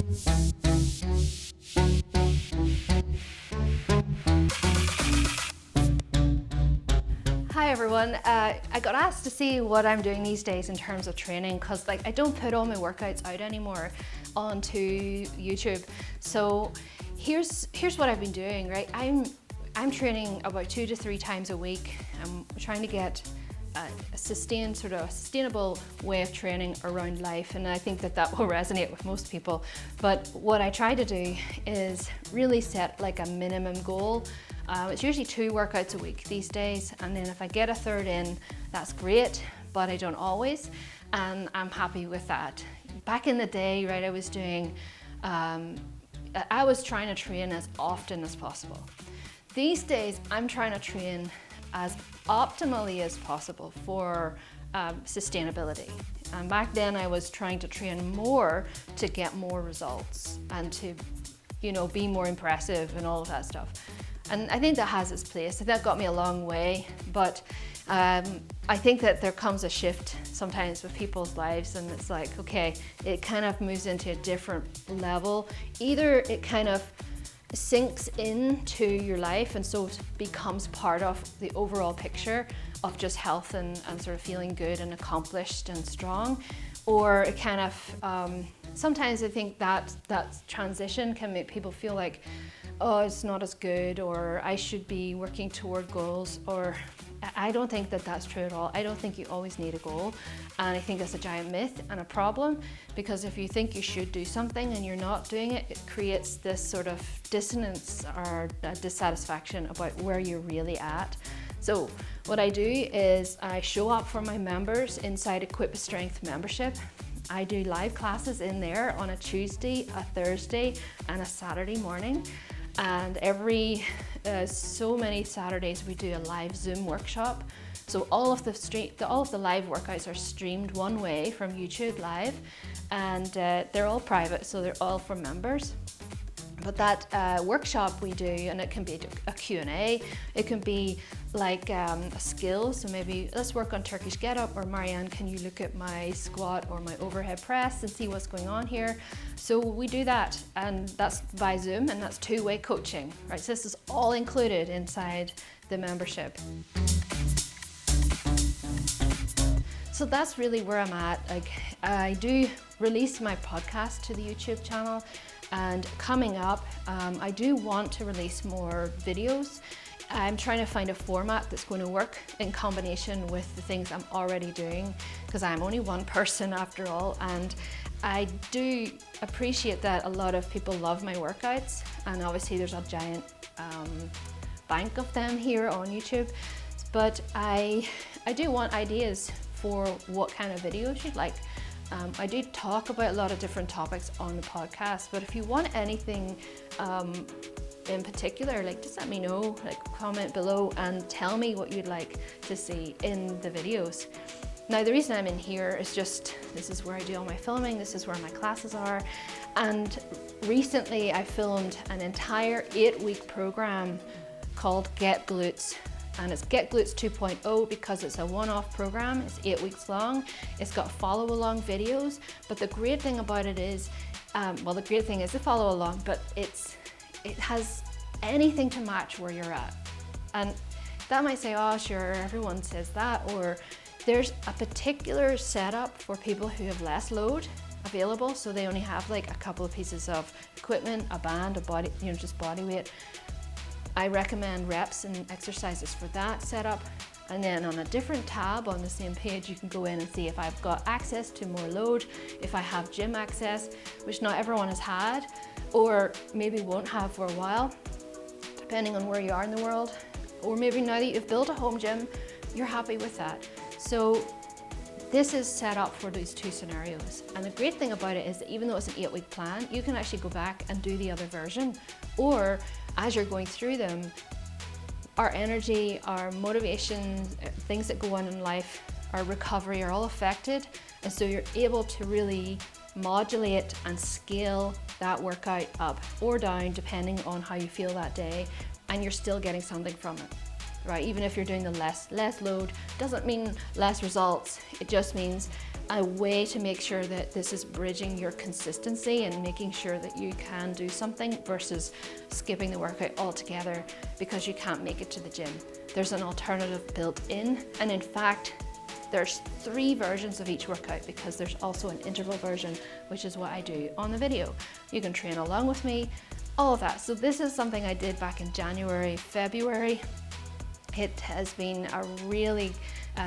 Hi everyone, I got asked to see what I'm doing these days in terms of training, because I don't put all my workouts out anymore onto YouTube. So here's what I've been doing, right? I'm training about 2 to 3 times a week. I'm trying to get a sustainable way of training around life, and I think that will resonate with most people. But what I try to do is really set like a minimum goal. It's usually 2 workouts a week these days, and then if I get a third in, that's great, but I don't always, and I'm happy with that. Back in the day, right, I was trying to train as often as possible. These days, I'm trying to train as optimally as possible for sustainability. And back then, I was trying to train more to get more results and to, be more impressive and all of that stuff. And I think that has its place. That got me a long way, but I think that there comes a shift sometimes with people's lives, and it's like, okay, it kind of moves into a different level. Either it kind of sinks into your life and so it becomes part of the overall picture of just health and sort of feeling good and accomplished and strong, or it kind of, sometimes I think that transition can make people feel like, oh, it's not as good, or I should be working toward goals, or I don't think that that's true at all. I don't think you always need a goal, and I think that's a giant myth and a problem, because if you think you should do something and you're not doing it, it creates this sort of dissonance or dissatisfaction about where you're really at. So what I do is I show up for my members inside Equip with Strength membership. I do live classes in there on a Tuesday, a Thursday, and a Saturday morning. And every so many Saturdays we do a live Zoom workshop. So all of the live workouts are streamed one way from YouTube Live, and they're all private, so they're all for members. But that workshop we do, and it can be a Q&A, it can be like a skill, so maybe let's work on Turkish get up, or Marianne, can you look at my squat or my overhead press and see what's going on here? So we do that, and that's by Zoom, and that's 2-way coaching, right? So this is all included inside the membership. So that's really where I'm at. Like, I do release my podcast to the YouTube channel, and coming up, I do want to release more videos. I'm trying to find a format that's going to work in combination with the things I'm already doing, because I'm only one person after all, and I do appreciate that a lot of people love my workouts, and obviously there's a giant bank of them here on YouTube, but I do want ideas for what kind of videos you'd like. I do talk about a lot of different topics on the podcast, but if you want anything in particular, just let me know, comment below and tell me what you'd like to see in the videos. Now, the reason I'm in here is this is where I do all my filming, this is where my classes are, and recently I filmed an entire 8-week program called Get Glutes. And it's Get Glutes 2.0 because it's a one-off program. It's 8 weeks long. It's got follow-along videos, but the great thing about it is, the great thing is the follow-along, but it has anything to match where you're at. And that might say, oh, sure, everyone says that, or there's a particular setup for people who have less load available, so they only have a couple of pieces of equipment, a band, a body, just body weight. I recommend reps and exercises for that setup. And then on a different tab on the same page, you can go in and see if I've got access to more load, if I have gym access, which not everyone has had, or maybe won't have for a while, depending on where you are in the world. Or maybe now that you've built a home gym, you're happy with that. So this is set up for these 2 scenarios. And the great thing about it is that even though it's an 8-week plan, you can actually go back and do the other version. Or as you're going through them, our energy, our motivation, things that go on in life, our recovery are all affected. And so you're able to really modulate and scale that workout up or down depending on how you feel that day, and you're still getting something from it, right? Even if you're doing the less load, doesn't mean less results. It just means a way to make sure that this is bridging your consistency and making sure that you can do something versus skipping the workout altogether because you can't make it to the gym. There's an alternative built in, and in fact, there's 3 versions of each workout because there's also an interval version, which is what I do on the video. You can train along with me, all of that. So this is something I did back in January, February. It has been a really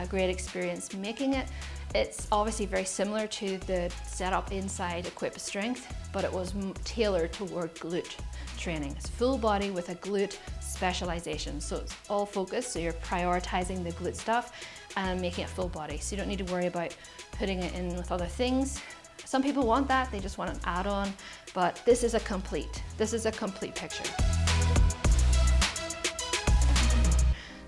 great experience making it. It's obviously very similar to the setup inside Equip Strength, but it was tailored toward glute training. It's full body with a glute specialization. So it's all focused, so you're prioritizing the glute stuff and making it full body. So you don't need to worry about putting it in with other things. Some people want that, they just want an add-on, but this is a complete picture.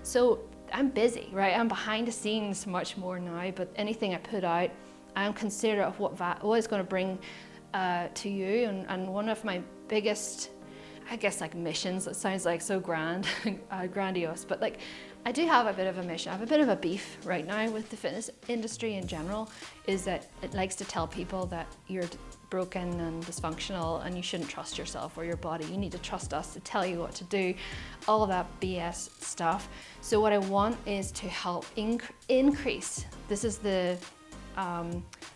So I'm busy, right? I'm behind the scenes much more now, but anything I put out, I'm considerate of what it's going to bring to you. And one of my biggest, I guess, like missions, it sounds like so grand, grandiose, but like I do have a bit of a mission. I have a bit of a beef right now with the fitness industry in general, is that it likes to tell people that you're broken and dysfunctional and you shouldn't trust yourself or your body. You need to trust us to tell you what to do, all of that BS stuff. So what I want is to help increase, this is the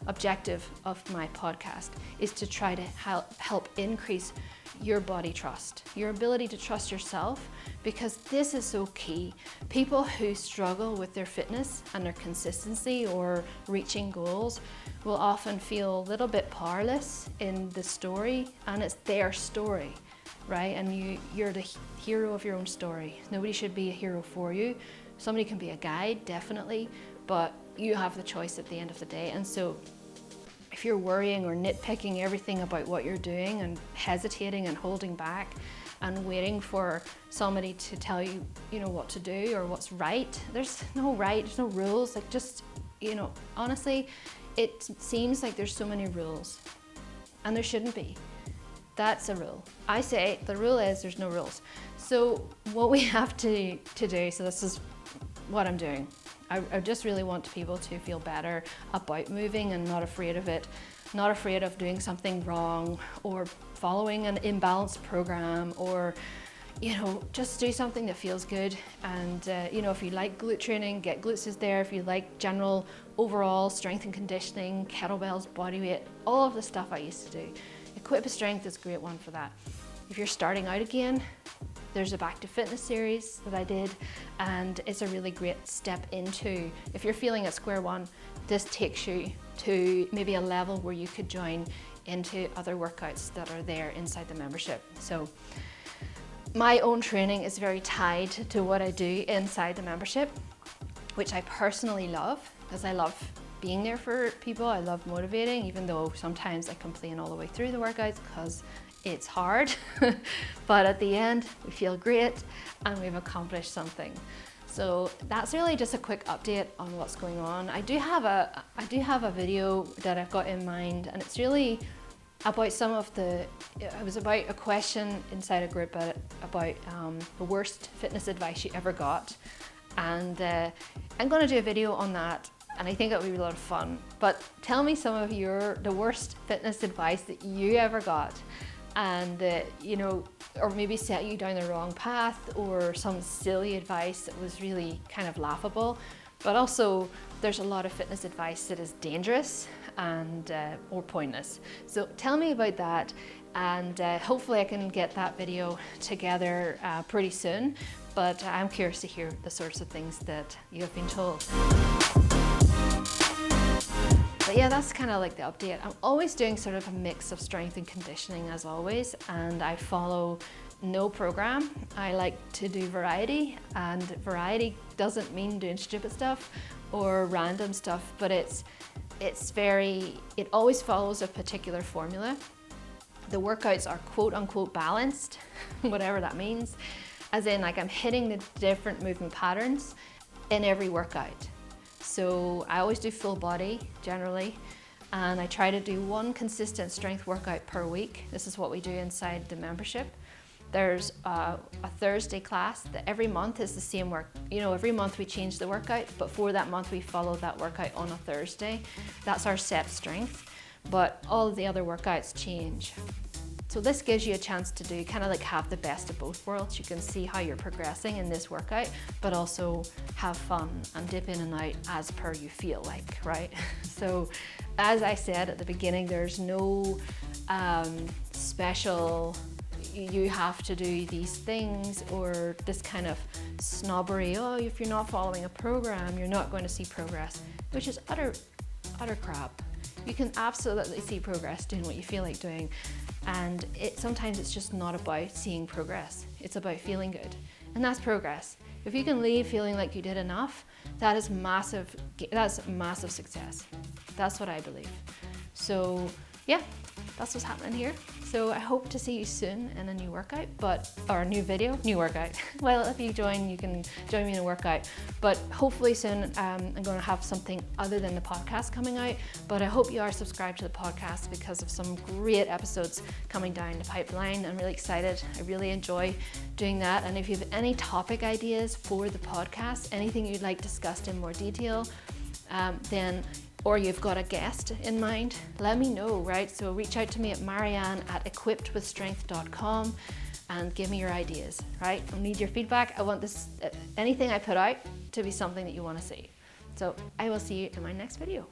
objective of my podcast, is to try to help increase your body trust, your ability to trust yourself, because this is so key. People who struggle with their fitness and their consistency or reaching goals will often feel a little bit powerless in the story, and it's their story, right? And you're the hero of your own story. Nobody should be a hero for you. Somebody can be a guide, definitely, but you have the choice at the end of the day. And so if you're worrying or nitpicking everything about what you're doing and hesitating and holding back and waiting for somebody to tell you, you know, what to do or what's right, there's no right, there's no rules. Like, just, you know, honestly, it seems like there's so many rules, and there shouldn't be. That's a rule. I say the rule is there's no rules. So what we have to do, so this is what I'm doing. I just really want people to feel better about moving and not afraid of it, not afraid of doing something wrong or following an imbalanced program, or, you know, just do something that feels good. And, you know, if you like glute training, get Glutes is there. If you like general overall strength and conditioning, kettlebells, body weight, all of the stuff I used to do, Equip Strength is a great one for that. If you're starting out again, there's a Back to Fitness series that I did, and it's a really great step into, if you're feeling at square one, this takes you to maybe a level where you could join into other workouts that are there inside the membership. So my own training is very tied to what I do inside the membership, which I personally love, because I love being there for people. I love motivating, even though sometimes I complain all the way through the workouts because it's hard, but at the end we feel great and we've accomplished something. So that's really just a quick update on what's going on. I do have a video that I've got in mind, and it's really about it was about a question inside a group about the worst fitness advice you ever got, and I'm going to do a video on that. And I think it would be a lot of fun. But tell me some of the worst fitness advice that you ever got, and you know, or maybe set you down the wrong path, or some silly advice that was really kind of laughable. But also, there's a lot of fitness advice that is dangerous and or pointless. So tell me about that, and hopefully I can get that video together pretty soon. But I'm curious to hear the sorts of things that you have been told. But yeah, that's kind of like the update. I'm always doing sort of a mix of strength and conditioning, as always, and I follow no program. I like to do variety, and variety doesn't mean doing stupid stuff or random stuff, but it always follows a particular formula. The workouts are quote unquote balanced, whatever that means, as in, like, I'm hitting the different movement patterns in every workout. So I always do full body generally, and I try to do one consistent strength workout per week. This is what we do inside the membership. There's a Thursday class that every month is the same work. You know, every month we change the workout, but for that month we follow that workout on a Thursday. That's our set strength, but all of the other workouts change. So this gives you a chance to do kind of like have the best of both worlds. You can see how you're progressing in this workout, but also have fun and dip in and out as per you feel like, right? So as I said at the beginning, there's no special, you have to do these things, or this kind of snobbery, oh, if you're not following a program, you're not going to see progress, which is utter crap. You can absolutely see progress doing what you feel like doing. And sometimes it's just not about seeing progress. It's about feeling good. And that's progress. If you can leave feeling like you did enough, that is massive, that's massive success. That's what I believe. So yeah, that's what's happening here. So I hope to see you soon in a new workout, or a new video, new workout. Well, if you join, you can join me in a workout, but hopefully soon I'm going to have something other than the podcast coming out. But I hope you are subscribed to the podcast because of some great episodes coming down the pipeline. I'm really excited. I really enjoy doing that. And if you have any topic ideas for the podcast, anything you'd like discussed in more detail, or you've got a guest in mind, let me know, right? So reach out to me at Marianne at equippedwithstrength.com and give me your ideas, right? I need your feedback. I want anything I put out to be something that you want to see. So I will see you in my next video.